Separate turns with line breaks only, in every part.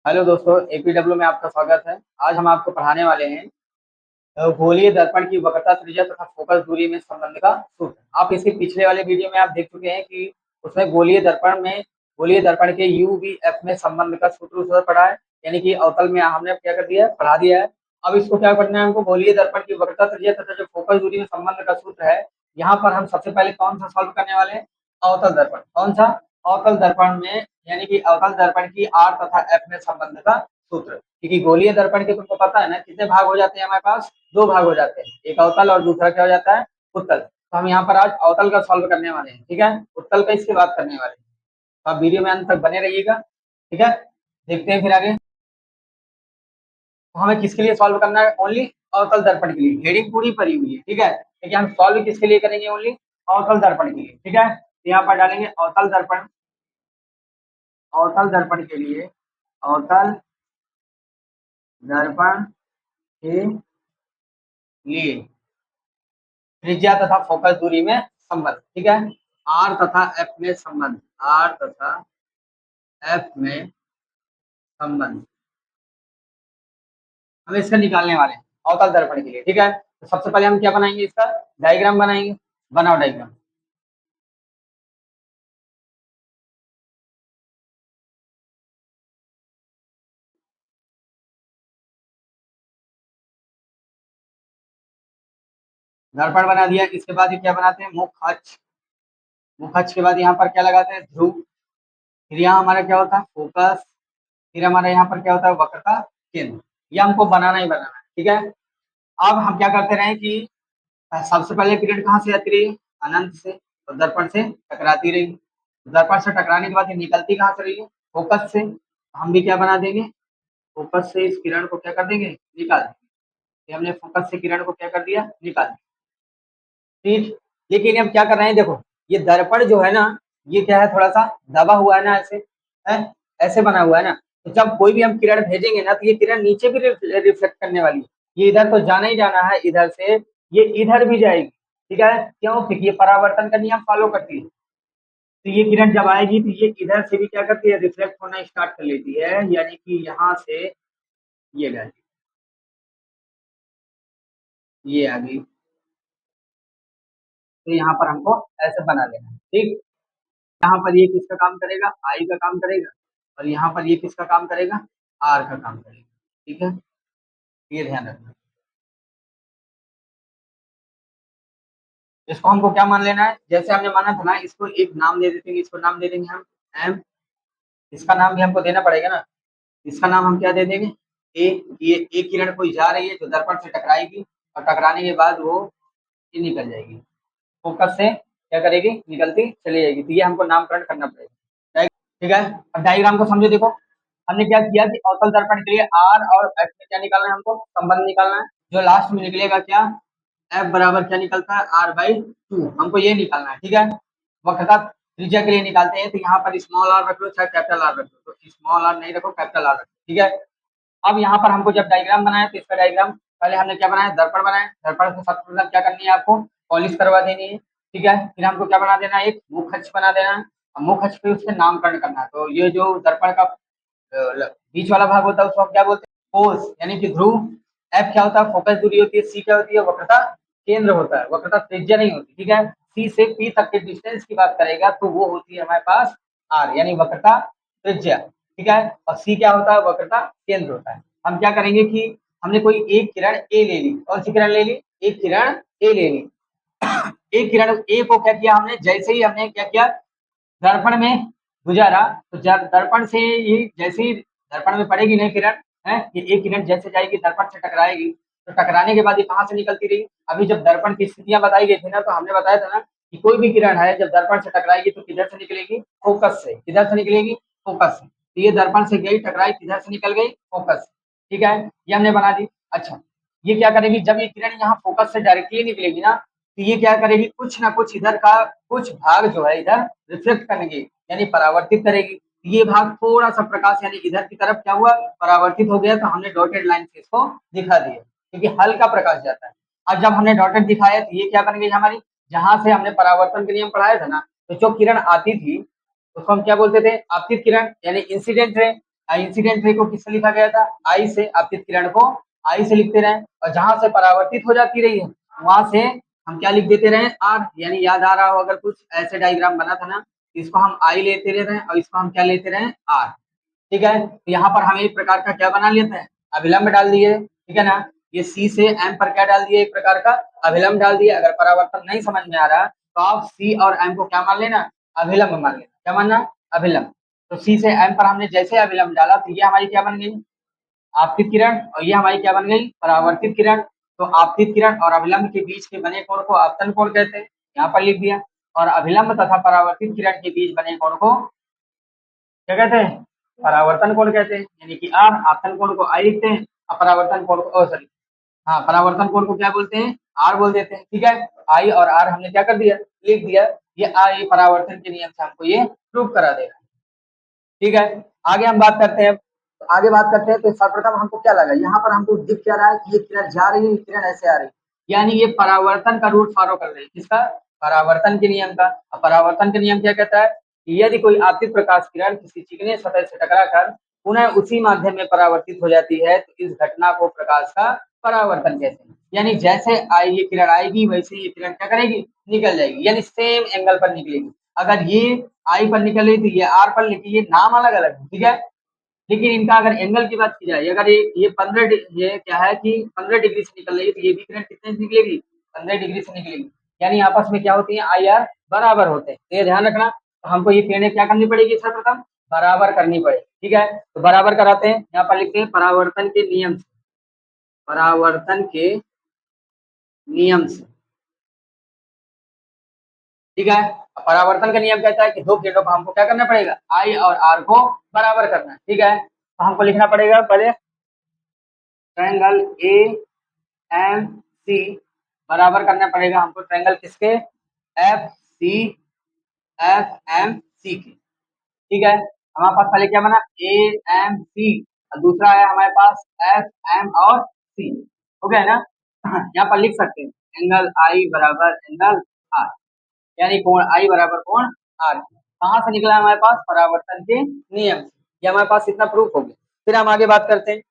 Hello दोस्तों, एपीडब्ल्यू में आपका स्वागत है। आज हम आपको पढ़ाने वाले हैं गोलीय दर्पण की वक्रता, त्रिज्या तथा फोकस दूरी में संबंध का सूत्र। आप इसके पिछले वाले वीडियो में आप देख चुके हैं कि उसमें गोलीय दर्पण के यू वी एफ में संबंध का सूत्र उसने पढ़ा है, यानी कि अवतल में हमने क्या कर दिया है, पढ़ा दिया है। अब इसको क्या करना है, हमको गोलीय दर्पण की वक्रता, त्रिज्या तथा जो फोकस दूरी में संबंध का सूत्र है, यहाँ पर हम सबसे पहले कौन सा सॉल्व करने वाले हैं? अवतल दर्पण। कौन सा? अवतल दर्पण में, यानी कि अवतल दर्पण की आर तथा एफ में संबंध का सूत्र। क्योंकि गोलीय दर्पण के तुमको पता है ना कितने भाग हो जाते हैं हमारे पास? दो भाग हो जाते हैं, एक अवतल और दूसरा क्या हो जाता है? उत्तल। तो हम यहाँ पर आज अवतल का सॉल्व करने वाले हैं, ठीक है। उत्तल का इसके बाद करने वाले हैं। तो आप वीडियो में अंत तक बने रहिएगा, ठीक है। देखते हैं फिर आगे। तो हमें किसके लिए सॉल्व करना है? ओनली अवतल दर्पण के लिए। हेडिंग पूरी भरी हुई है, ठीक है। लेकिन हम सॉल्व किसके लिए करेंगे? ओनली अवतल दर्पण के लिए, ठीक है। तो यहाँ पर डालेंगे अवतल दर्पण। अवतल दर्पण के लिए, अवतल दर्पण के लिए त्रिज्या तथा फोकस दूरी में संबंध, ठीक है। आर तथा एफ में संबंध, आर तथा एफ में संबंध हम इसका निकालने वाले हैं अवतल दर्पण के लिए, ठीक है। तो सबसे पहले हम क्या बनाएंगे? इसका डायग्राम बनाएंगे। बनाओ डायग्राम। दर्पण बना दिया, इसके बाद ये क्या बनाते हैं? मुख अक्ष। मुख अक्ष के बाद यहाँ पर क्या लगाते हैं? ध्रुव। फिर यहाँ हमारा क्या होता है? फोकस। फिर हमारा यहाँ पर क्या होता है? वक्रता केंद्र। ये हमको बनाना ही बनाना है, ठीक है। अब हम क्या करते रहे कि सबसे पहले किरण कहाँ से आती रही? अनंत से। तो दर्पण से टकराती रही। दर्पण से टकराने के बाद ये निकलती कहाँ से रही है? फोकस से। हम भी क्या बना देंगे? फोकस से इस किरण को क्या कर देंगे? निकाल देंगे। हमने फोकस से किरण को क्या कर दिया? निकाल दिया, ठीक। लेकिन अब क्या कर रहे हैं? देखो, ये दर्पण जो है ना, ये क्या है? थोड़ा सा दबा हुआ है ना, ऐसे है, ऐसे बना हुआ है ना। तो जब कोई भी हम किरण भेजेंगे ना, तो ये किरण नीचे भी रिफ्लेक्ट करने वाली है। ये इधर तो जाना ही जाना है, इधर से ये इधर भी जाएगी, ठीक है। क्यों? क्योंकि ये परावर्तन का नियम फॉलो करती है। तो ये किरण जब आएगी तो ये इधर से भी क्या करती है? रिफ्लेक्ट होना स्टार्ट कर लेती है, यानी कि यहाँ से ये गई, ये आ गई। तो यहाँ पर हमको ऐसे बना लेना है, ठीक। यहाँ पर ये किसका काम करेगा? आई का काम करेगा। और यहाँ पर ये किसका काम करेगा? आर का काम करेगा, ठीक है। ये ध्यान रखना। इसको हमको क्या मान लेना है? जैसे हमने माना था ना, इसको एक नाम दे देते हैं। इसको नाम दे देंगे हम एम। इसका नाम भी हमको देना पड़ेगा ना। इसका नाम हम क्या दे देंगे? ए। ये एक किरण कोई जा रही है जो दर्पण से टकराएगी, और टकराने के बाद वो ये निकल जाएगी, फोकस से क्या करेगी? निकलती चली जाएगी। तो ये हमको नामकरण करना पड़ेगा, ठीक है। अब डायग्राम को समझो। देखो, हमने क्या किया कि अवतल दर्पण के लिए आर और एफ में क्या निकालना है? हमको संबंध निकालना है। जो लास्ट में निकलेगा क्या? एफ बराबर क्या निकलता है? R by two. हमको ये निकालना है, ठीक है। वक्रता त्रिज्या के लिए निकालते हैं, तो यहाँ पर स्मॉल आर रख लो चाहे कैपिटल आर रख लो। तो स्मॉल आर नहीं रखो, कैपिटल आर रखो, ठीक है। अब यहाँ पर हमको जब डायग्राम बनाया, तो इसका डायग्राम पहले हमने क्या बनाया? दर्पण बनाया। दर्पण से सबसे पहले क्या करनी है? आपको पॉलिश करवा देनी है, ठीक है। फिर हमको क्या बना देना है? एक मुख अक्ष बना देना है। मुख अक्ष पे उसके नामकरण करना है। तो ये जो दर्पण का बीच वाला भाग होता है उसको हम क्या बोलते हैं? पोज, यानी कि ध्रुव। एफ क्या होता है? फोकस दूरी होती है। सी क्या होती है? वक्रता केंद्र होता है। वक्रता त्रिज्या नहीं होती, ठीक है। सी से पी तक के डिस्टेंस की बात करेगा तो वो होती है हमारे पास आर, यानी वक्रता त्रिज्या, ठीक है। और सी क्या होता है? वक्रता केंद्र होता है। हम क्या करेंगे कि हमने कोई एक किरण ए ले ली। कौन सी किरण ले ली? एक किरण ए ले ली। एक किरण ए को क्या किया हमने? जैसे ही हमने क्या किया? दर्पण में गुजारा, तो दर्पण से ये जैसे ही दर्पण में पड़ेगी नहीं किरण, है, ये एक किरण जैसे जाएगी दर्पण से टकराएगी। तो टकराने के बाद ये कहाँ से निकलती रही? अभी जब दर्पण की स्थितियां बताई गई थी ना, तो हमने बताया था ना कि कोई भी किरण है जब दर्पण से टकराएगी तो किधर से निकलेगी? फोकस से। किधर से निकलेगी? फोकस से। तो ये दर्पण से गई, टकराई, किधर से निकल गई? फोकस से, ठीक है। ये हमने बना दी। अच्छा, ये क्या करेगी? जब ये किरण यहाँ फोकस से डायरेक्टली निकलेगी ना, तो ये क्या करेगी? कुछ ना कुछ इधर का कुछ भाग जो है इधर रिफ्लेक्ट करेंगे, यानी परावर्तित करेगी। ये भाग थोड़ा सा प्रकाश यानी इधर की तरफ क्या हुआ? परावर्तित हो गया। तो हमने डॉटेड लाइन से इसको दिखा दिया, क्योंकि हल्का प्रकाश जाता है। अब जब हमने डॉटेड दिखाया तो ये क्या बन गई हमारी? जहां से हमने परावर्तन के नियम पढ़ाया था ना, तो जो किरण आती थी उसको हम क्या बोलते थे? आपतित किरण, यानी इंसिडेंट रे। इंसिडेंट रे को किससे लिखा गया था? आई से, आपतित किरण को आई से लिखते रहे, और जहां से परावर्तित हो जाती रही है वहां से हम क्या लिख देते रहे? आर। यानी याद आ रहा हो अगर कुछ ऐसे डायग्राम बना था ना, इसको हम आई लेते रहे और इसको हम क्या लेते रहे? आर। ठीक है, तो यहाँ पर हम एक प्रकार का क्या बना लेते हैं? अभिलंब डाल दिए, ठीक है ना। ये सी से एम पर क्या डाल दिए? एक प्रकार का अभिलंब डाल दिए। अगर परावर्तन नहीं समझ में आ रहा तो आप सी और एम को क्या मान लेना? अभिलंब मान लेना। क्या मानना? अभिलंब। तो सी से एम पर हमने जैसे अभिलंब डाला तो ये हमारी क्या बन गई? आपतित किरण, और ये हमारी क्या बन गई? परावर्तित किरण। तो आपतित किरण और अभिलंब के बीच के बने कोण को आपतन कोण कहते हैं, यहाँ पर लिख दिया। और अभिलंब तथा परावर्तित किरण के बीच बने कोण को क्या कहते हैं? परावर्तन कोण कहते हैं। यानी कि आर। आपतन कोण को आई लिखते हैं और परावर्तन कोण को सॉरी, हाँ, परावर्तन कोण को क्या बोलते हैं? आर बोल देते हैं। ठीक है, आई और आर हमने क्या कर दिया? लिख दिया। ये आई परावर्तन के नियम से हमको ये प्रूव करा देगा। ठीक है, आगे हम बात करते हैं। आगे बात करते हैं तो सर्वप्रथम हमको क्या लगा? यहाँ पर हमको दिख क्या रहा है कि ये किरण जा रही है, ये किरण ऐसे आ रही है, यानी ये परावर्तन का रूट फॉलो कर रही है। किसका? परावर्तन के नियम का। अब परावर्तन के नियम क्या कहता है कि यदि कोई आपतित प्रकाश किरण किसी चिकने सतह से टकराकर पुनः उसी माध्यम में परावर्तित हो जाती है तो इस घटना को प्रकाश का परावर्तन कहते हैं। यानी जैसे आई ये किरण आएगी वैसे ये किरण क्या करेगी? निकल जाएगी, यानी सेम एंगल पर निकलेगी। अगर ये आई पर निकल रही तो ये आर पर निकली, ये नाम अलग अलग है, ठीक है, लेकिन इनका अगर एंगल की बात की जाए, अगर ये 15 ये क्या है कि 15 डिग्री से निकल रही है तो ये भी किरण कितने से निकलेगी? 15 डिग्री से निकलेगी। यानी आपस में क्या होती है? आई आर बराबर होते हैं। तो ये ध्यान रखना। तो हमको ये किरणें क्या करनी पड़ेगी? सर्वप्रथम बराबर करनी पड़ेगी। ठीक है, तो बराबर कराते हैं। यहाँ पर लिखते हैं परावर्तन के नियम से। परावर्तन के नियम से, ठीक है। परावर्तन का नियम कहता है कि दो किरणों को हमको क्या करना पड़ेगा? आई और आर को बराबर करना है। ठीक है, तो हमको लिखना पड़ेगा पहले ट्रायंगल ए एम सी बराबर करना पड़ेगा हमको ट्रायंगल किसके? F C F M C के। ठीक है, हमारे पास पहले क्या बना? ए एम सी, और दूसरा है हमारे पास एफ एम और सी। हो गया ना? यहाँ पर लिख सकते हैं एंगल आई बराबर एंगल आर, यानी कोण आई बराबर कोण आर। कहाँ से निकला हमारे पास? परावर्तन के नियम से। ये हमारे पास इतना प्रूफ हो गया। फिर हम आगे बात करते हैं।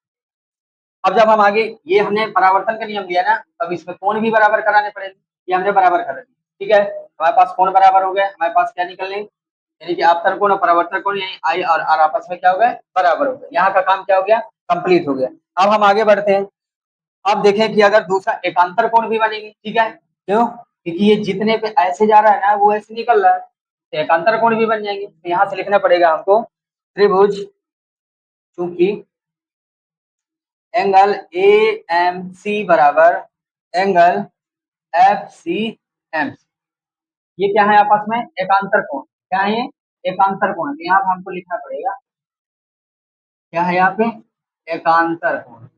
अब जब हम आगे ये हमने परावर्तन का नियम दिया ना, अब इसमें कोण भी बराबर कराने पड़ेंगे। ये हमने बराबर कर दिया। ठीक है, हमारे पास कोण बराबर हो गया। हमारे पास क्या निकलने? यानी कि आपतन कोण और परावर्तन कोण यानी आई और आर आपस में क्या हो गए? बराबर हो गए। यहाँ का काम क्या हो गया? कंप्लीट हो गया। अब हम आगे बढ़ते हैं। अब देखें कि अगर दूसरा एकांतर कोण भी बनेगी। ठीक है, क्यों? क्योंकि ये जितने पे ऐसे जा रहा है ना वो ऐसे निकल रहा है, तो एकांतर कोण भी बन जाएंगे। तो यहाँ से लिखना पड़ेगा हमको त्रिभुज, चूंकि एंगल ए एम सी बराबर एंगल एफ सी एम, ये क्या है? आपस में एकांतर कोण। क्या है ये? एकांतर कोण। तो यहाँ पे हमको लिखना पड़ेगा क्या है? यहाँ पे एकांतर कोण।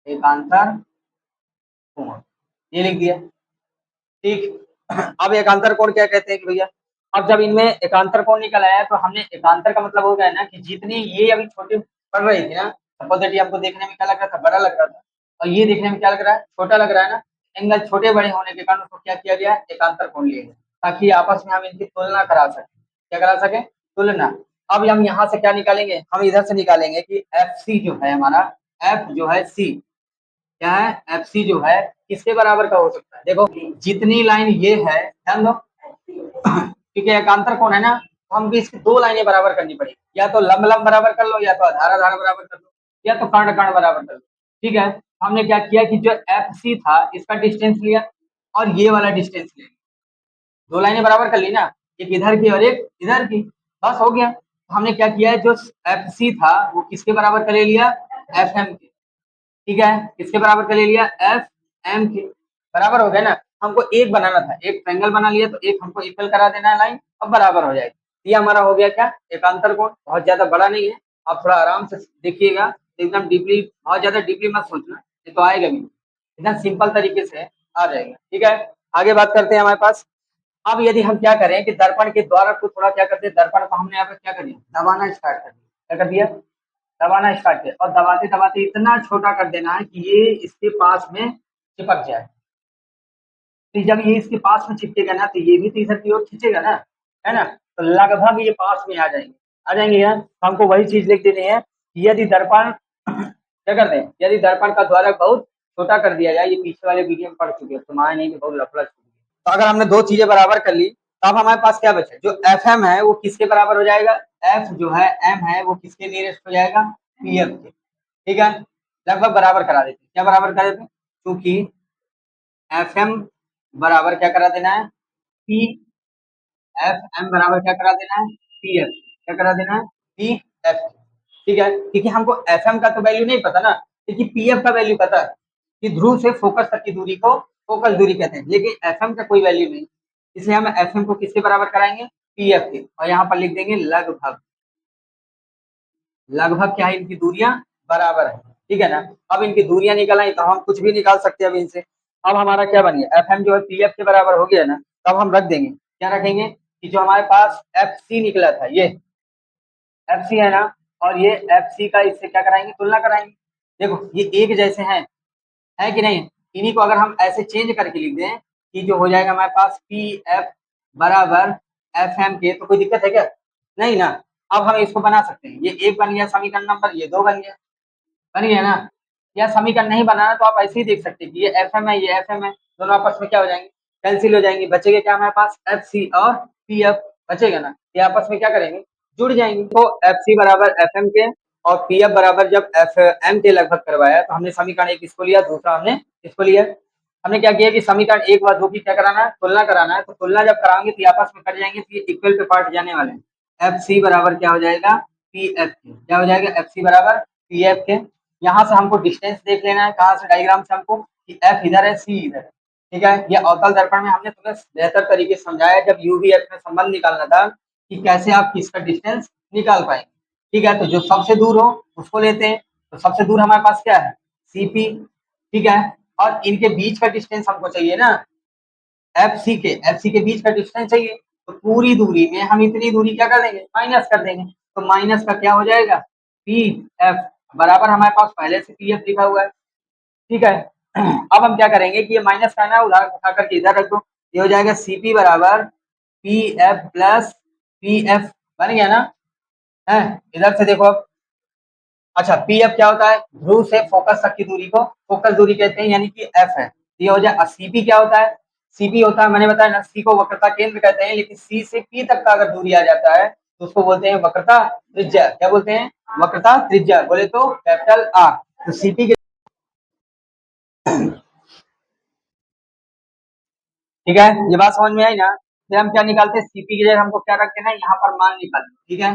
एकांतर कोण ये लिख दिया। ठीक, अब एकांतर कोण क्या कहते हैं कि भैया, अब जब इनमें एकांतर कोण निकल आया तो हमने एकांतर का मतलब हो गया ना कि जितनी ये अभी छोटी पड़ रही थी ना, सपोज दैट ये हमको देखने में क्या लग रहा था? बड़ा लग रहा था, और ये देखने में क्या लग रहा है? छोटा लग रहा है ना। एंगल छोटे बड़े होने के कारण उसको क्या किया गया? एकांतर कोण लिया गया, ताकि आपस में हम इनकी तुलना करा सकें। क्या करा सके? तुलना। अब हम यहाँ से क्या निकालेंगे? हम इधर से निकालेंगे कि एफ सी जो है हमारा, एफ जो है सी क्या है? एफ सी जो है किसके बराबर का हो सकता है? देखो जितनी लाइन ये है, ध्यान दो, क्योंकि एकांतर कोण है ना, तो हमको इसकी दो लाइनें बराबर करनी पड़ेगी। या तो लंब लंब बराबर कर लो, या तो आधार आधार बराबर कर लो, या तो कर्ण कर्ण बराबर कर लो। ठीक है, हमने क्या किया कि जो एफ सी था इसका डिस्टेंस लिया और ये वाला डिस्टेंस लिया, दो लाइनें बराबर कर ली ना, एक इधर की और एक इधर की, बस हो गया। तो हमने क्या किया है, जो एफ सी था वो किसके बराबर का ले लिया? एफ एम के। ठीक है, किसके बराबर का ले लिया? एफ एम के। बराबर हो गया ना। हमको एक बनाना था, एक ट्रायंगल बना लिया, तो एक हमको इक्वल करा देना है लाइन, अब बराबर हो जाएगी। ये हमारा हो गया क्या? एकांतर कोण। बहुत ज्यादा बड़ा नहीं है, आप थोड़ा आराम से देखिएगा, एकदम डीपली, बहुत ज्यादा डीपली मत सोचना, ये तो आएगा भी, एकदम सिंपल तरीके से आ जाएगा। ठीक है, आगे बात करते हैं हमारे पास। अब यदि हम क्या करें कि दर्पण के द्वारा को थोड़ा क्या करते हैं, दर्पण को हमने यहाँ पे क्या कर दिया? दबाना स्टार्ट कर दिया। क्या कर दिया? दबाना स्टार्ट किया, और दबाते दबाते इतना छोटा कर देना है कि ये इसके पास में चिपक जाए। तो जब ये इसके पास में चिपकेगा ना तो ये भी तो इधर की ओर खींचेगा ना, है ना, तो लगभग ये पास में आ जाएंगे। आ जाएंगे यहाँ। तो हमको वही चीज लिख देनी है कि यदि दर्पण क्या करते हैं, यदि दर्पण का द्वारक बहुत छोटा कर दिया जाए, ये पीछे वाले वीडियो में पढ़ चुके हैं, तो माने नहीं कि बहुत लफड़ा छूट गया। तो अगर हमने दो चीजें बराबर कर ली, तो अब हमारे पास क्या बचा, जो एफ एम है वो किसके बराबर हो जाएगा, एफ जो है एम है वो किसके नियरेस्ट हो जाएगा, पी एफ के। ठीक है, लगभग बराबर करा देते हैं। क्या बराबर करा देते हैं, क्योंकि एफ एम बराबर क्या करा देना है, पी एफ एम बराबर क्या करा देना है, पी एफ। क्या करा देना है, पी एफ। ठीक है, क्योंकि हमको एफ एम का तो वैल्यू नहीं पता ना, लेकिन पी एफ का वैल्यू पता है कि ध्रुव से फोकस तक की दूरी को फोकस दूरी कहते हैं, लेकिन एफ एम का कोई वैल्यू नहीं, इसलिए हम एफ एम को किसके बराबर कराएंगे, पी एफ के। और यहाँ पर लिख देंगे लगभग, लगभग क्या है, इनकी दूरियां बराबर है। ठीक है ना, अब इनकी दूरियां निकल आई तो हम कुछ भी निकाल सकते हैं अब इनसे। अब हमारा क्या बन गया, एफ एम जो है पी एफ के बराबर हो गया ना, तब हम रख देंगे, क्या रखेंगे कि जो हमारे पास एफ सी निकला था, ये एफ सी है ना, और ये एफ सी का इससे क्या कराएंगे, तुलना कराएंगे। देखो ये एक जैसे हैं, है कि नहीं, इन्हीं को अगर हम ऐसे चेंज करके लिख दें कि जो हो जाएगा हमारे पास पी एफ बराबर एफ एम के, तो कोई दिक्कत है क्या, नहीं ना। अब हम इसको बना सकते हैं, ये एक बन गया समीकरण नंबर, ये दो बन गया ना। या समीकरण नहीं बनाना तो आप ऐसे ही देख सकते हैं कि ये एफ एम है, ये एफ एम है, दोनों आपस में क्या हो जाएंगे, कैंसिल हो जाएंगे, बचेगा क्या हमारे पास, एफ सी और पी एफ बचेगा ना, ये आपस में क्या करेंगे, जुड़ जाएंगे। तो एफ सी बराबर एफ एम के और पी एफ बराबर जब एफ एम के लगभग करवाया, तो हमने समीकरण एक इसको लिया, दूसरा हमने इसको लिया। हमने क्या किया कि समीकरण एक व दो की क्या कराना है, तुलना कराना है, तो तुलना जब कराएंगे तो आपस में कट जाएंगे, तो ये इक्वल पे पार्ट जाने वाले हैं। एफ सी बराबर क्या हो जाएगा, पी एफ के। क्या हो जाएगा, एफ सी बराबर पी एफ के। यहाँ से हमको डिस्टेंस देख लेना है, कहाँ से, डायग्राम से हमको, कि एफ इधर है, सी इधर है। ठीक है, ये अवतल दर्पण में हमने तुम्हें बेहतर तरीके से समझाया जब यूवी एफ में संबंध निकालना था, कि कैसे आप किसका डिस्टेंस निकाल पाएंगे। ठीक है, तो जो सबसे दूर हो उसको लेते हैं, तो सबसे दूर हमारे पास क्या है, सीपी। ठीक है, और इनके बीच का डिस्टेंस हमको चाहिए ना, एफ सी के बीच का डिस्टेंस चाहिए, तो पूरी दूरी में हम इतनी दूरी क्या कर देंगे, माइनस कर देंगे। तो माइनस का क्या हो जाएगा, पी एफ बराबर, हमारे पास पहले से पी एफ लिखा हुआ है। ठीक है, अब हम क्या करेंगे कि ये माइनस का ना उधार उठा करके इधर रख दो, ये हो जाएगा सीपी बराबर P F plus P F. बन गया ना, है, इधर से देखो अब। अच्छा, पी एफ क्या होता है, ध्रुव से फोकस तक की दूरी को फोकस दूरी कहते हैं, यानी कि एफ है। ये हो जाए, सीपी क्या होता है, सीपी होता है, मैंने बताया ना, सी को वक्रता केंद्र कहते हैं, लेकिन सी से पी तक का अगर दूरी आ जाता है तो उसको बोलते हैं वक्रता त्रिज्या। क्या बोलते हैं, वक्रता त्रिज्या, बोले तो कैपिटल आर। तो सीपी के, ठीक है, ये बात समझ में आई ना। फिर हम क्या निकालते हैं, सीपी की जगह हमको क्या रख देना है, यहाँ पर मान निकालना। ठीक है,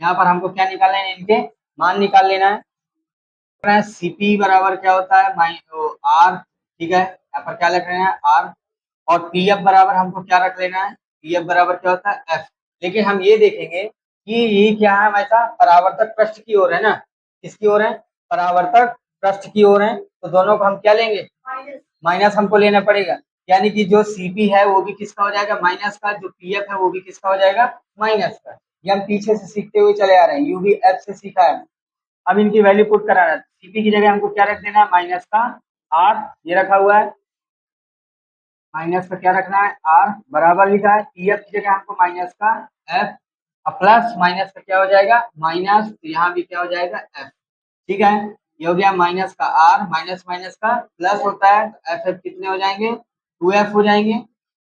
यहाँ पर हमको क्या निकालना है, इनके मान निकाल लेना है। सीपी बराबर क्या होता है, आर। ठीक है, यहाँ पर क्या लिख रहे हैं, आर। और पी एफ बराबर हमको क्या रख लेना है, पी एफ बराबर क्या होता है, एफ। लेकिन हम ये देखेंगे कि ये क्या है, हमेशा परावर्तक पृष्ठ की ओर है ना, किसकी ओर है, परावर्तक पृष्ठ की ओर है, तो दोनों को हम क्या लेंगे, माइनस हमको लेना पड़ेगा। यानी कि जो सीपी है वो भी किसका हो जाएगा, माइनस का, जो पीएफ है वो भी किसका हो जाएगा, माइनस का। ये हम पीछे से सीखते हुए चले आ रहे हैं, यू भी एफ से सीखा है। अब इनकी वैल्यू पुट कराना है, सीपी की जगह हमको क्या रख देना है, माइनस का आर, ये रखा हुआ है, माइनस का क्या रखना है, आर बराबर लिखा है, पीएफ की जगह हमको माइनस का एफ, प्लस माइनस का क्या हो जाएगा, माइनस, तो यहाँ भी क्या हो जाएगा, एफ। ठीक है, ये हो गया माइनस का आर, माइनस माइनस का प्लस होता है, तो एफ एफ कितने हो जाएंगे, टू एफ हो जाएंगे।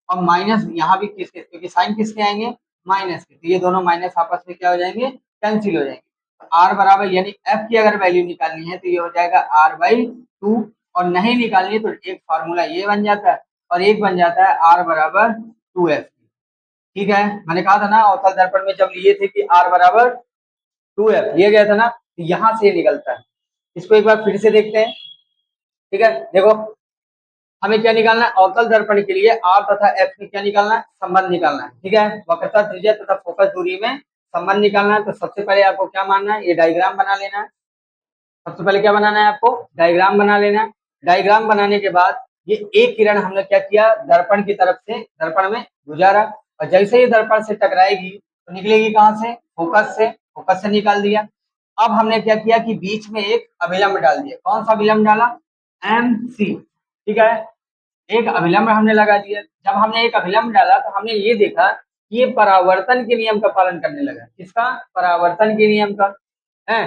और माइनस यहाँ भी किसके, क्योंकि साइन किसके आएंगे, माइनस के, तो ये दोनों माइनस आपस में क्या हो जाएंगे, कैंसिल हो जाएंगे। आर बराबर, यानी एफ की अगर वैल्यू निकालनी है तो ये हो जाएगा आर बाई टू, और नहीं निकालनी है तो एक फार्मूला ये बन जाता है, और एक बन जाता है आर बराबर टू एफ। ठीक है, मैंने कहा था ना अवतल दर्पण में जब लिए थे कि आर बराबर टू एफ लिया गया था ना, तो यहाँ से ये निकलता है। इसको एक बार फिर से देखते हैं। ठीक है, देखो हमें क्या निकालना है, अवतल दर्पण के लिए आर तथा एफ में क्या निकालना है, संबंध निकालना है। ठीक है, वक्रता त्रिज्या तथा फोकस दूरी में संबंध निकालना है। तो सबसे पहले आपको क्या मानना है, ये डायग्राम बना लेना है। सबसे पहले क्या बनाना है आपको, डायग्राम बना लेना है। डायग्राम बनाने के बाद ये एक किरण हमने क्या किया, दर्पण की तरफ से दर्पण में गुजारा, और जैसे ही दर्पण से टकराएगी तो निकलेगी कहाँ से, फोकस से, फोकस से निकाल दिया। अब हमने क्या किया कि बीच में एक अभिलंब डाल दिया, कौन सा अभिलंब डाला, एम सी। ठीक है, एक अभिलंब हमने लगा दिया। जब हमने एक अभिलंब डाला तो हमने ये देखा ये परावर्तन के नियम का पालन करने लगा। किसका? परावर्तन के नियम का। है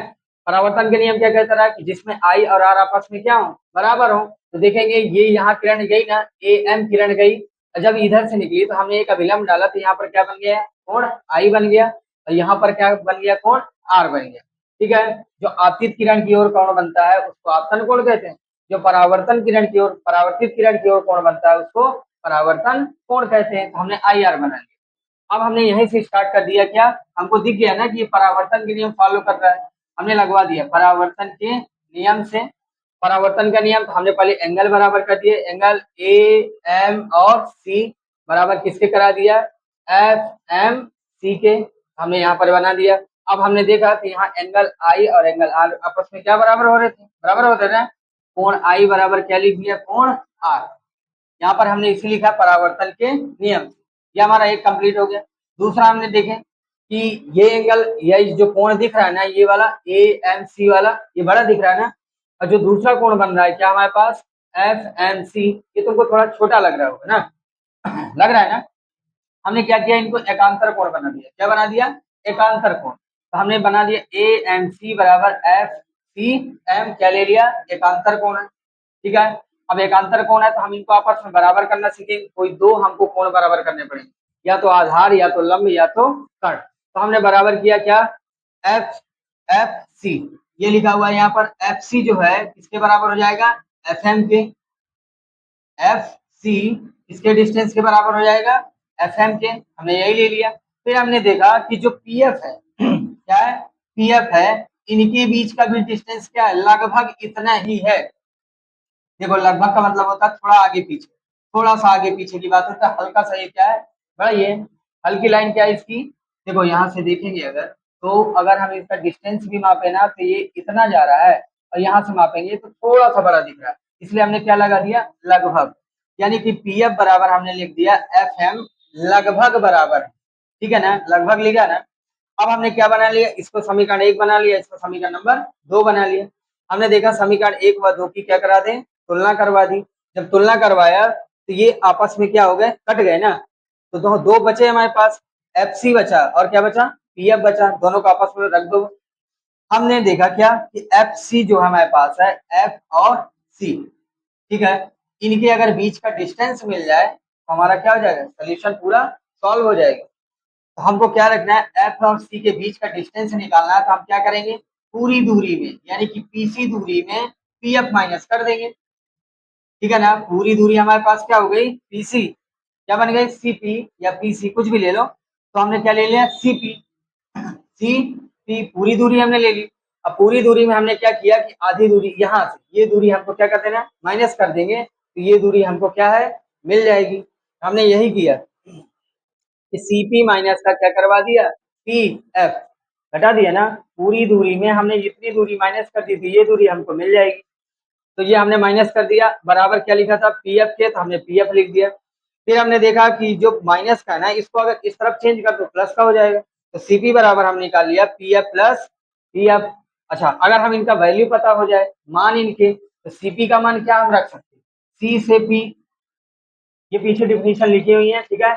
परावर्तन के नियम क्या कहता रहा कि जिसमें आई और आर आपस में क्या हो, बराबर हो। तो देखेंगे ये यहाँ किरण गई ना, ए एम किरण गई, और जब इधर से निकली तो हमने एक अभिलंब डाला, तो यहाँ पर क्या बन गया? कोण आई बन गया, और यहाँ पर क्या बन गया? कोण आर बन गया। ठीक है, जो आपतित किरण की ओर कोण बनता है उसको आपतन कोण कहते हैं, जो परावर्तन किरण की ओर, परावर्तित किरण की ओर कोण बनता है उसको परावर्तन कोण कहते हैं। तो हमने आई आर बना लिया। अब हमने यहीं से स्टार्ट कर दिया, क्या हमको दिख गया ना कि ये परावर्तन के नियम फॉलो कर रहा है, हमने लगवा दिया परावर्तन के नियम से। परावर्तन का नियम, तो हमने पहले एंगल बराबर कर दिए, एंगल ए एम और सी बराबर किसके करा दिया? एफ एम सी के, हमने यहाँ पर बना दिया। अब हमने देखा कि यहाँ एंगल आई और एंगल आर आपस में क्या बराबर हो रहे थे? बराबर होते ना। कोण आई बराबर क्या लिख दिया? कोण आर। यहाँ पर हमने इसे लिखा परावर्तन के नियम। ये हमारा एक कंप्लीट हो गया। दूसरा हमने देखें कि ये एंगल, ये जो कोण दिख रहा है ना, ये वाला ए एम सी वाला, ये बड़ा दिख रहा है ना, और जो दूसरा कोण बन रहा है क्या हमारे पास? एफ एम सी, ये तुमको थोड़ा छोटा लग रहा होगा ना लग रहा है ना। हमने क्या किया? इनको एकांतर कोण बना दिया। क्या बना दिया? एकांतर कोण। तो हमने बना दिया ए एम सी बराबर एफ सी एम, क्या ले लिया? एकांतर कोण है। ठीक है, अब एकांतर कोण है तो हम इनको आपस में बराबर करना सीखेंगे। कोई दो हमको कोण बराबर करने पड़ेंगे, या तो आधार, या तो लंब, या तो कर्ण। तो हमने बराबर किया क्या? एफ एफ सी, ये लिखा हुआ है यहाँ पर। एफ सी जो है किसके बराबर हो जाएगा? एफ एम के। एफ सी इसके डिस्टेंस के बराबर हो जाएगा एफ एम के, हमने यही ले लिया। फिर हमने देखा कि जो पी एफ है क्या है? पी एफ है, इनके बीच का भी डिस्टेंस क्या है? लगभग इतना ही है। देखो लगभग का मतलब होता है थोड़ा आगे पीछे, थोड़ा सा आगे पीछे की बात होता है। हल्का सा ये क्या है? बड़ा ये हल्की लाइन क्या है इसकी? देखो यहाँ से देखेंगे अगर, तो अगर हम इसका डिस्टेंस भी मापे ना, तो ये इतना जा रहा है, और यहाँ से मापेंगे तो थोड़ा सा बड़ा दिख रहा है, इसलिए हमने क्या लगा दिया? लगभग। यानी कि पी एफ बराबर हमने लिख दिया एफ एम लगभग बराबर। ठीक है ना, लगभग लिखा ना। अब हमने क्या बना लिया? इसको समीकरण 1 बना लिया, इसको समीकरण नंबर 2 बना लिया। हमने देखा समीकरण 1 व 2 की क्या करा दें? तुलना करवा दी। जब तुलना करवाया तो ये आपस में क्या हो गए? कट गए ना। तो दो बचे हमारे पास, एफ सी बचा और क्या बचा? पी एफ बचा। दोनों को आपस में रख दो। हमने देखा क्या कि एफ सी जो हमारे पास है, एफ और सी, ठीक है, इनके अगर बीच का डिस्टेंस मिल जाए तो हमारा क्या हो जाएगा? सोल्यूशन पूरा सॉल्व हो जाएगा। तो हमको क्या रखना है? एफ और सी के बीच का डिस्टेंस निकालना है। तो हम क्या करेंगे? पूरी दूरी में, यानी कि पीसी दूरी में पी एफ माइनस कर देंगे। ठीक है ना, पूरी दूरी हमारे पास क्या हो गई? पीसी, क्या बन गई? सीपी या पीसी, कुछ भी ले लो। तो हमने क्या ले लिया? सीपी। सी पी पूरी दूरी हमने ले ली। अब पूरी दूरी में हमने क्या किया कि आधी दूरी यहाँ से, ये दूरी हमको क्या कर देना? माइनस कर देंगे, तो ये दूरी हमको क्या है? मिल जाएगी। हमने यही किया कि सीपी माइनस का क्या करवा दिया? पी एफ घटा दिया ना। पूरी दूरी में हमने जितनी दूरी माइनस कर दी थी, ये दूरी हमको मिल जाएगी। तो ये हमने माइनस कर दिया, बराबर क्या लिखा था? पी एफ के, तो हमने पी एफ लिख दिया। फिर हमने देखा कि जो माइनस का है ना, इसको अगर इस तरफ चेंज कर दो प्लस का हो जाएगा। तो सीपी बराबर हम निकाल लिया P F plus P F. अच्छा, अगर हम इनका वैल्यू पता हो जाए, मान इनके, तो सीपी का मान क्या हम रख सकते हैं? सी से पी, ये पीछे डिफिनीशन लिखी हुई है। ठीक है,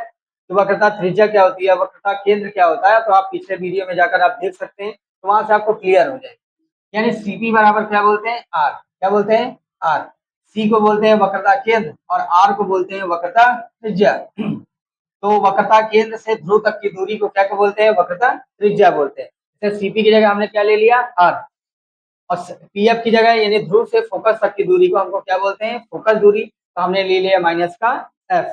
तो वक्रता त्रिज्या क्या होती है, वक्रता केंद्र क्या होता है, तो आप पिछले वीडियो में जाकर आप देख सकते हैं, तो वहां से आपको क्लियर हो जाएगा। यानी सीपी बराबर क्या बोलते हैं? आर। क्या बोलते हैं? आर। सी को बोलते हैं वक्रता केंद्र, और आर को बोलते हैं वक्रता त्रिज्या। तो वक्रता केंद्र से ध्रुव तक की दूरी को क्या को बोलते हैं? वक्रता त्रिज्या बोलते हैं। जैसे सीपी की जगह हमने क्या ले लिया? आर, और पीएफ की जगह यानी ध्रुव से फोकस तक की दूरी को हमको क्या बोलते हैं? फोकस दूरी। तो हमने ले लिया माइनस का एफ।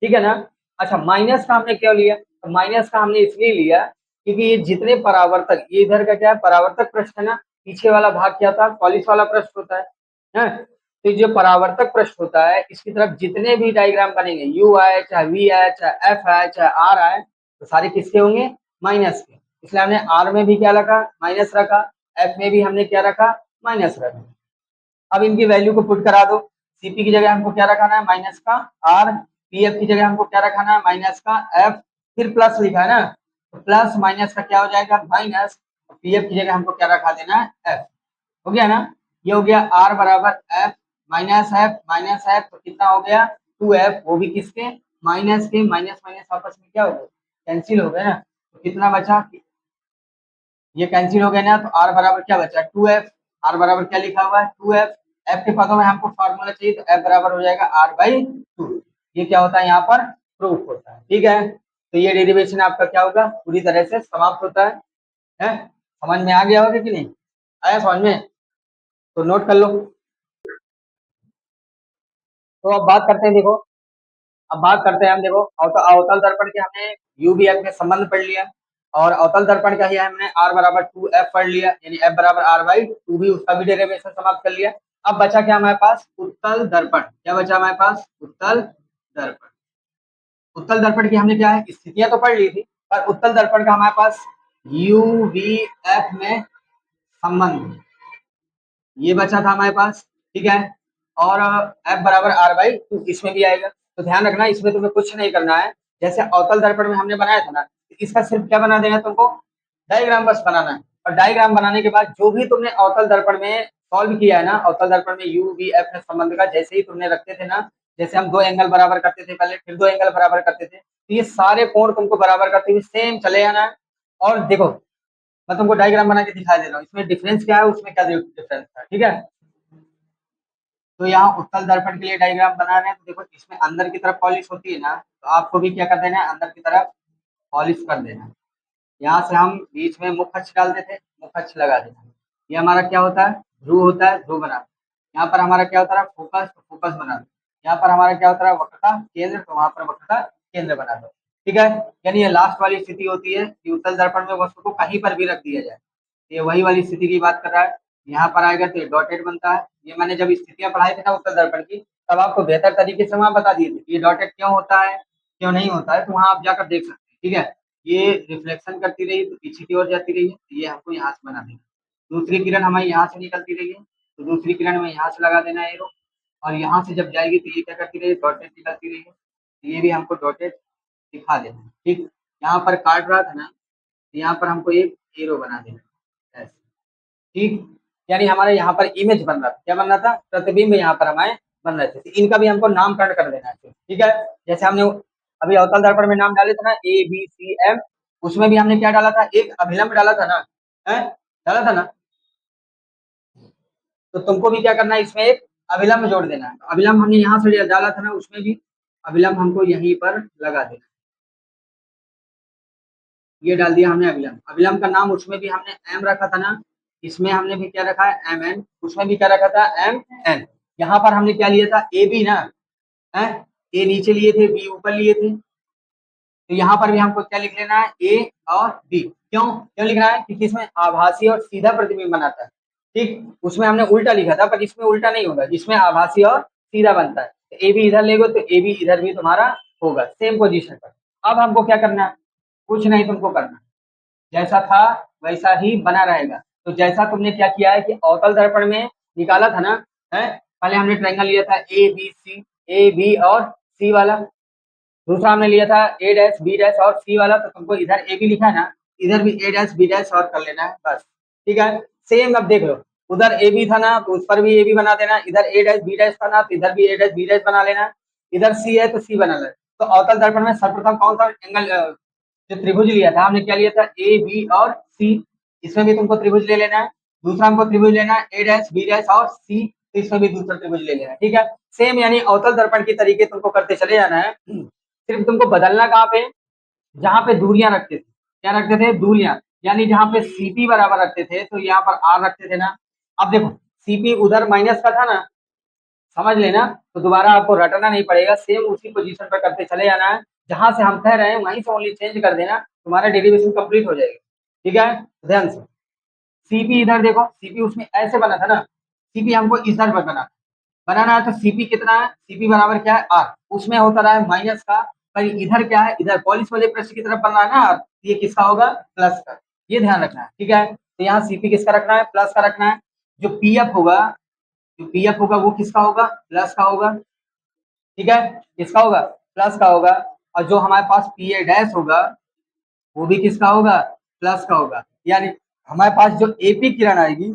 ठीक है ना। अच्छा, माइनस का हमने क्यों लिया? तो माइनस का हमने इसलिए लिया क्योंकि ये जितने परावर्तक, ये इधर का क्या है? परावर्तक पृष्ठ है ना, पीछे वाला भाग क्या था? पॉलिश वाला पृष्ठ होता है। तो जो परावर्तक पृष्ठ होता है, इसकी तरफ जितने भी डायग्राम बनेंगे, यू आए चाहे वी आए चाहे एफ आए चाहे आर आए, तो सारे किसके होंगे? माइनस के। इसलिए हमने आर में भी क्या रखा? माइनस रखा। एफ में भी हमने क्या रखा? माइनस रखा। अब इनकी वैल्यू को पुट करा दो। सीपी की जगह हमको क्या रखाना है? माइनस का आर। पीएफ की जगह हमको क्या रखाना है? माइनस का एफ। फिर प्लस लिखा है ना, तो प्लस माइनस का क्या हो जाएगा? माइनस। पीएफ की जगह हमको क्या रखा देना है? एफ। हो गया ना। ये हो गया आर बराबर एफ माइनस एफ, तो कितना हो गया? 2f, वो भी किसके? माइनस के। माइनस माइनस आपस में क्या हो गया? कैंसिल हो गए ना, तो कितना बचा, ये कैंसिल हो गए ना, तो आर बराबर क्या बचा 2f। आर बराबर क्या लिखा हुआ है 2f। एफ के पदों में हमको फॉर्मूला चाहिए, तो एफ बराबर हो जाएगा r/2। ये क्या होता है यहाँ पर प्रूफ होता है, ठीक है। तो ये डेरिवेशन आपका क्या होगा, पूरी तरह से समाप्त होता है? समझ में आ गया होगा कि नहीं आया समझ में, तो नोट कर लो। तो अब बात करते हैं, देखो अब बात करते हैं हम, देखो अवतल दर्पण के हमने यू बी एफ में संबंध पढ़ लिया, और अवतल दर्पण का ही हमने आर बराबर 2f पढ़ लिया, यानी एफ बराबर r/2 भी, उसका भी डेरिवेशन समाप्त कर लिया। अब बचा क्या हमारे पास, उत्तल दर्पण। क्या बचा हमारे पास, उत्तल दर्पण। उत्तल दर्पण की हमने क्या है, स्थितियां तो पढ़ ली थी, पर उत्तल दर्पण का हमारे पास यू वी एफ में संबंध ये बचा था हमारे पास, ठीक है। और एफ बराबर r/2 इसमें भी आएगा। तो ध्यान रखना, इसमें तुम्हें कुछ नहीं करना है। जैसे अवतल दर्पण में हमने बनाया था ना, इसका सिर्फ क्या बना देना है तुमको, डायग्राम बस बनाना है। और डायग्राम बनाने के बाद जो भी तुमने अवतल दर्पण में सॉल्व किया है ना, अवतल दर्पण में यू वी एफ में संबंध का जैसे ही तुमने रखते थे ना, जैसे हम दो एंगल बराबर करते थे पहले, फिर दो एंगल बराबर करते थे, तो ये सारे कोण तुमको बराबर करते हुए सेम चले आना है। और देखो, मैं तुमको डायग्राम बना के दिखा दे रहा हूँ, इसमें डिफरेंस क्या है, उसमें क्या डिफरेंस है, ठीक है। तो यहाँ उत्तल दर्पण के लिए डायग्राम बना रहे हैं, तो देखो इसमें अंदर की तरफ पॉलिश होती है ना, तो आपको भी क्या कर देना है, अंदर की तरफ पॉलिश कर देना है। यहाँ से हम बीच में मुख अक्ष डालते थे, मुख अक्ष लगा देना। ये हमारा क्या होता है, ध्रुव होता है, ध्रुव बना। यहाँ पर हमारा क्या होता है, फोकस, तो फोकस बना दो। यहाँ पर हमारा क्या होता है, वक्रता केंद्र, तो वहां पर वक्रता केंद्र बना दो, ठीक है। यानी ये लास्ट वाली स्थिति होती है कि उत्तल दर्पण में वस्तु को कहीं पर भी रख दिया जाए, ये वही वाली स्थिति की बात कर रहा है। यहाँ पर आएगा तो डॉटेड बनता है। ये मैंने जब स्थितियां पढ़ाई थी ना उत्तल दर्पण की, तब आपको बेहतर तरीके से वहां बता दिए थे ये डॉटेड क्यों होता है, क्यों नहीं होता है, तो वहां आप जाकर देख सकते हैं, ठीक है। ये रिफ्लेक्शन करती रही तो पीछे की ओर जाती रही है, तो ये हमको यहाँ से बना देना। दूसरी किरण हमारी यहाँ से निकलती रही है, तो दूसरी किरण में यहाँ से लगा देना है एरो। और यहाँ से जब जाएगी तो ये क्या करती रही, डॉटेड निकलती रही है, तो ये भी हमको डॉटेड दिखा देना है, ठीक। यहाँ पर काट रहा था ना, तो यहाँ पर हमको एक एरो बना देना है, ऐसे, ठीक। यानी हमारे यहाँ पर इमेज बन रहा था, क्या बन रहा था, प्रतिबिंब यहाँ पर हमारे बन रहे थे। तो इनका भी हमको नामकरण कर देना है, ठीक है। जैसे हमने अभी अवतल दर्पण में नाम डाले थे ना, ए बी सी एम, उसमें भी हमने क्या डाला था, एक अभिलंब डाला था ना, है डाला था ना। तो तुमको भी क्या करना है, इसमें एक अभिलंब जोड़ देना है। अभिलंब हमने यहाँ से डाला था ना, उसमें भी अभिलंब हमको यहीं पर लगा देना। ये डाल दिया हमने अभिलंब। अभिलंब का नाम उसमें भी हमने एम रखा था ना, इसमें हमने भी क्या रखा है, एम एन, उसमें भी क्या रखा था, एम एन। यहाँ पर हमने क्या लिया था, ए बी ना, है ए नीचे लिए थे, बी ऊपर लिए थे, तो यहाँ पर भी हमको क्या लिख लेना है, ए और बी। क्यों क्यों लिखना है, क्योंकि इसमें आभासी और सीधा प्रतिबिंब बनाता है, ठीक। उसमें हमने उल्टा लिखा था, पर इसमें उल्टा नहीं होगा, इसमें आभासी और सीधा बनता है। तो ए बी इधर ले गो, तो ए बी इधर भी तुम्हारा होगा सेम पोजीशन पर। अब हमको क्या करना है, कुछ नहीं तुमको करना, जैसा था वैसा ही बना रहेगा। तो जैसा तुमने क्या किया है कि अवतल दर्पण में निकाला था ना, है पहले हमने ट्रायंगल लिया था A B C, A B और सी वाला। दूसरा हमने लिया था ए डैश बी डैश और सी वाला, तो तुमको इधर ए बी लिखा है ना, इधर भी ए डैश बी डैश और कर लेना है बस, ठीक है। सेम अब देख लो, उधर ए बी था ना, तो उस पर भी ए बी बना देना, इधर ए डैश बी डैश था ना, तो इधर भी ए डैश बी डैश बना लेना, इधर सी है तो सी बना लेना। तो अवतल दर्पण में सर्वप्रथम कौन सा एंगल, जो त्रिभुज लिया था हमने, क्या लिया था, ए बी और सी, इसमें भी तुमको त्रिभुज ले लेना है। दूसरा हमको त्रिभुज लेना है ए डैश बी डैश और सी, तो इसमें भी दूसरा त्रिभुज ले लेना है, ठीक है। सेम यानी अवतल दर्पण की तरीके तुमको करते चले जाना है। सिर्फ तुमको बदलना कहाँ पे, जहां पे दूरियां रखते थे, क्या रखते थे, दूरियां। यानी जहां पे सीपी बराबर रखते थे, तो यहाँ पर आर रखते थे ना। अब देखो सीपी उधर माइनस का था ना, समझ लेना, तो दोबारा आपको रटना नहीं पड़ेगा, सेम उसी पोजीशन पर करते चले जाना है। जहां से हम कह रहे हैं वहीं से ओनली चेंज कर देना, तुम्हारा डेरिवेशन कंप्लीट हो जाएगा, ठीक है। ध्यान से, सीपी इधर देखो, सीपी उसमें ऐसे बना था ना, सीपी हमको इधर पर बनाना है, तो सीपी कितना है, सीपी बराबर क्या है, आर। उसमें होता रहा है माइनस का, पर इधर क्या है, इधर पॉलिश वाले पृष्ठ की तरफ बन रहा है ना आर, ये किसका होगा, प्लस का। ये ध्यान रखना है, ठीक है। तो यहाँ सीपी किसका रखना है, प्लस का रखना है। जो पीएफ होगा, जो पीएफ होगा वो किसका होगा, प्लस का होगा, ठीक है। किसका होगा, प्लस का होगा। और जो हमारे पास पी ए डैश होगा, वो भी किसका होगा, प्लस का होगा। यानी हमारे पास जो एपी किरण आएगी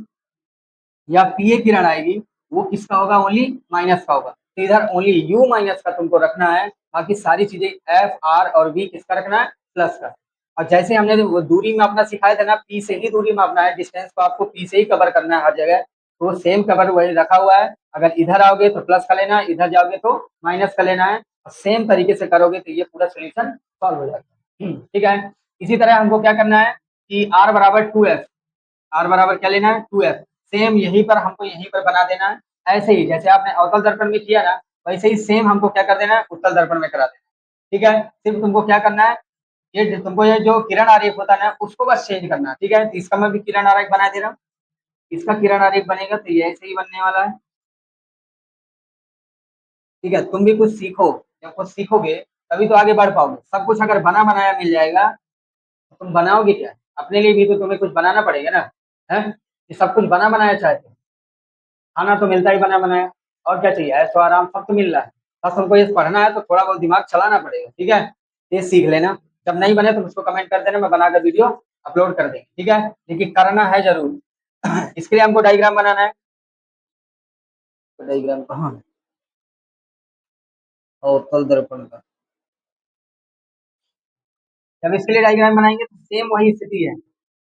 या पीए किरण आएगी, वो किसका होगा, ओनली माइनस का होगा। तो इधर ओनली यू माइनस का तुमको रखना है, बाकी सारी चीजें एफ आर और बी किसका रखना है, प्लस का। और जैसे हमने वो दूरी मापना सिखाया था ना, पी से ही दूरी मापना है, डिस्टेंस को आपको पी से ही कवर करना है हर जगह, तो सेम कवर वही रखा हुआ है। अगर इधर आओगे तो प्लस का लेना है, इधर जाओगे तो माइनस का लेना है, और सेम तरीके से करोगे तो ये पूरा सोल्यूशन सॉल्व हो जाएगा। ठीक है। इसी तरह हमको क्या करना है कि r बराबर 2f, r बराबर क्या लेना है 2f, सेम यहीं पर हमको यहीं पर बना देना है। ऐसे ही जैसे आपने अवतल दर्पण में किया ना, वैसे ही सेम हमको क्या कर देना है उत्तल दर्पण में करा देना है। ठीक है। सिर्फ तुमको क्या करना है, ये तुमको ये जो किरण आरेख होता है ना, उसको बस चेंज करना है। ठीक है। तो इसका मैं भी किरण आरेख बना दे रहा हूँ, इसका किरण आरेख बनेगा तो ये ऐसे ही बनने वाला है। ठीक है। तुम भी कुछ सीखो, जब कुछ सीखोगे तभी तो आगे बढ़ पाओगे। सब कुछ अगर बना बनाया मिल जाएगा तो तुम बनाओगे क्या? अपने लिए भी तो तुम्हें कुछ बनाना पड़ेगा ना, है? ये सब कुछ बना बनाया चाहते हो, खाना तो मिलता ही बना बनाया, और क्या चाहिए? ऐशो आराम सब तो मिल रहा है, बस तुमको ये पढ़ना है तो थोड़ा बहुत दिमाग चलाना पड़ेगा। ठीक है। ये सीख लेना, जब नहीं बने तो मुझको कमेंट कर देना, मैं बनाकर वीडियो अपलोड कर देंगे। ठीक है। लेकिन करना है जरूर। इसके लिए हमको डायग्राम बनाना है, तो डायग्राम कहाँ है? अवतल दर्पण का। जब इसके लिए डायग्राम बनाएंगे तो सेम वही स्थिति है।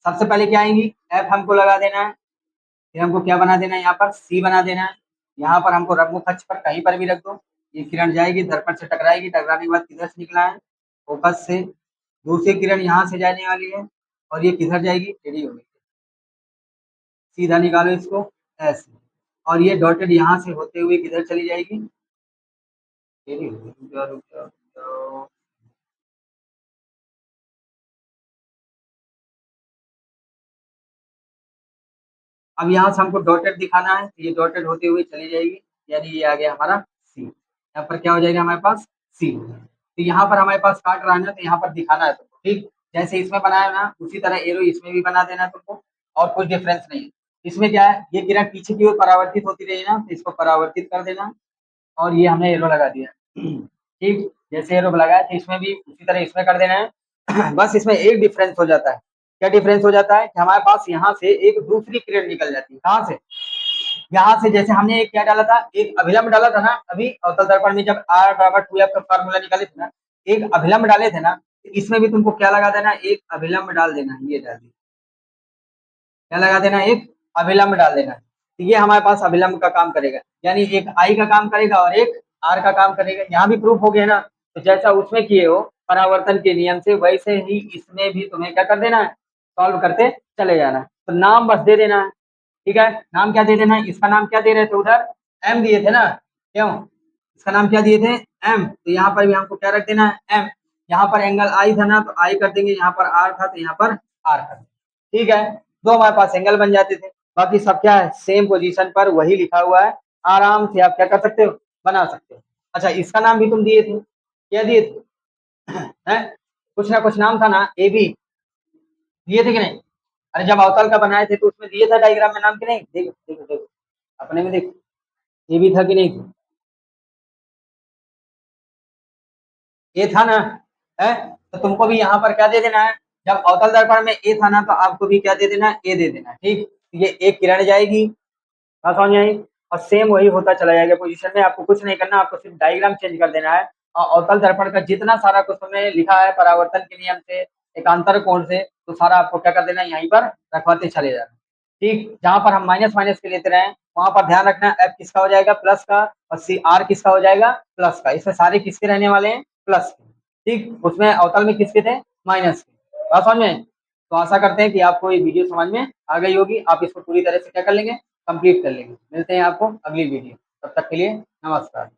सबसे पहले क्या आएंगी, एफ हमको लगा देना है, फिर हमको क्या बना देना है, यहाँ पर सी बना देना है। यहाँ पर हमको रंगमुख अक्ष पर कहीं पर भी रख दो, ये किरण जाएगी दर्पण से टकराएगी, टकराने के बाद किधर से निकला है, फोकस से। दूसरी किरण यहाँ से जाने वाली है, और ये किधर जाएगी, टेढ़ी होगी, सीधा निकालो इसको ऐसे। और ये डॉटेड यहाँ से होते हुए किधर चली जाएगी, टेढ़ी होगी। रुक जाओ, रुक जाओ, रुक जाओ। अब यहाँ से हमको डॉटेड दिखाना है, तो ये डॉटेड होते हुए चली जाएगी, यानी ये आ गया हमारा सी। यहाँ पर क्या हो जाएगा हमारे पास, सी। तो यहाँ पर हमारे पास काट रहा है ना, तो यहाँ पर दिखाना है तुमको। ठीक, जैसे इसमें बनाया ना उसी तरह एरो इसमें भी बना देना है तुमको, और कुछ डिफरेंस नहीं है। इसमें क्या है, ये किरण पीछे की ओर परावर्तित होती रही ना, तो इसको परावर्तित कर देना, और ये हमने एरो लगा दिया। ठीक, जैसे एरो लगाया तो इसमें भी उसी तरह इसमें कर देना है। बस इसमें एक डिफरेंस हो जाता है। क्या डिफरेंस हो जाता है कि हमारे पास यहाँ से एक दूसरी किरण निकल जाती है। कहाँ से? यहाँ से। जैसे हमने एक क्या डाला था, एक अभिलंब डाला था ना अभी अवतल दर्पण में, जब r बराबर 2f का फार्मूला निकाले थे ना, एक अभिलंब डाले थे ना, तो इसमें भी तुमको क्या लगा देना, एक अभिलंब डाल देना। ये डाल देना, क्या लगा देना, एक अभिलंब डाल देना। तो ये हमारे पास अभिलंब का काम करेगा, यानी एक आई का काम करेगा और एक आर का काम करेगा। यहाँ भी प्रूफ हो गया ना, तो जैसा उसमें किए हो परावर्तन के नियम से, वैसे ही इसमें भी तुम्हें क्या कर देना है, सॉल्व करते चले जाना है। तो नाम बस दे देना है। ठीक है। नाम क्या दे देना है, इसका नाम क्या दे रहे थे उधर, एम दिए थे ना, क्यों? इसका नाम क्या दिए थे, एम। तो यहाँ पर भी हमको क्या रख देना है, एम। यहाँ पर एंगल आई था ना, तो आई कर देंगे, यहाँ पर आर था तो यहाँ पर आर कर देंगे। ठीक है। दो हमारे पास एंगल बन जाते थे। बाकी सब क्या है, सेम पोजीशन पर वही लिखा हुआ है, आराम से आप क्या कर सकते हो, बना सकते हो। अच्छा, इसका नाम भी तुम दिए थे, क्या दिए थे? हैं? कुछ ना कुछ नाम था ना, ए बी दिए थे कि नहीं? अरे जब अवतल का बनाए थे तो उसमें दिए था डायग्राम में नाम कि नहीं? देखो देखो देखो, अपने में देखो, ये भी था कि नहीं था? ए था ना, है? तो तुमको भी यहाँ पर क्या दे देना है, जब अवतल दर्पण में ए था ना, तो आपको भी क्या दे देना है, ए दे देना है। ठीक, ये एक किरण जाएगी, बात समझ में आई? और सेम वही होता चला जाएगा पोजीशन में। आपको कुछ नहीं करना, आपको सिर्फ डायग्राम चेंज कर देना है, और अवतल दर्पण का जितना सारा कुछ हमने लिखा है परावर्तन के नियम से, एकांतर कोण से, तो सारा आपको क्या कर देना है, यहीं पर रखवाते चले जाना। ठीक, जहां पर हम माइनस माइनस के लेते रहे वहां पर ध्यान रखना, एफ किसका हो जाएगा, प्लस का, और सी आर किसका हो जाएगा, प्लस का। इसमें सारे किसके रहने वाले हैं, प्लस के। ठीक, उसमें अवतल में किसके थे, माइनस के। बात समझ में? तो आशा करते हैं कि आपको ये वीडियो समझ में आ गई होगी, आप इसको पूरी तरह से क्या कर लेंगे, कंप्लीट कर लेंगे। मिलते हैं आपको अगली वीडियो, तब तक के लिए नमस्कार।